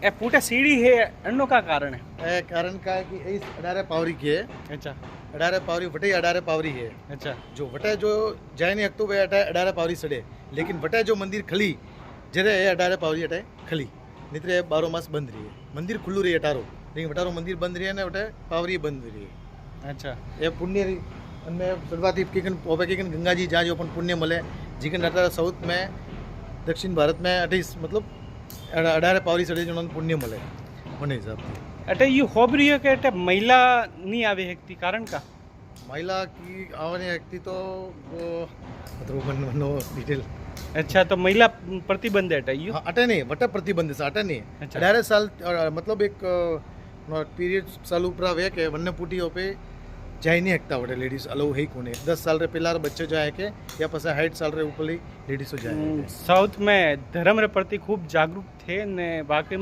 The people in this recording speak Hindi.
ए पूटा सीढ़ी है अन्नो का कारण है। એ કારણ का है कि इस अडारे पावरी की है अच्छा अडारे पावरी वटे अडारे पावरी है अच्छा जो वटे जो जाय नहीं हकतो वे अडारे पावरी सड़े लेकिन वटे जो मंदिर खली जरे ए अडारे पावरी अटे खली नित्र ए 12 मास बंद रही है मंदिर खुल्लू रही अटारो लेकिन वटारो मंदिर बंद रही है ने वटे पावरी बंद रही है अच्छा ए पुण्य અને શરૂઆતી કેકન ઓબે કેકन गंगा जी जहाँ जो अपन पुण्य मिले जिकन अटा साउथ में दक्षिण भारत में अठीस मतलब अडारे पावरी सड़े जो पुण्य मिले મને हिसाब से अटे ये होबरी है कि अटे महिला नहीं आवे हकती कारण का। महिला की आवाने व्यक्ति तो वो मतलब नो डिटेल अच्छा तो महिला प्रतिबंध है अटे ये। हाँ, अटे नहीं वटे प्रतिबंध से अटे नहीं अच्छा। 18 साल मतलब एक पीरियड साल ऊपर आवे के वन्य पुटियों पे जाए नहीं हकता वटे लेडीज अलाउ है कोने 10 साल रे पहला बच्चे जाए के या पास 60 साल रे ऊपर लेडीज जाए साउथ में धर्म रे प्रति खूब जागरूक थे ने बाकी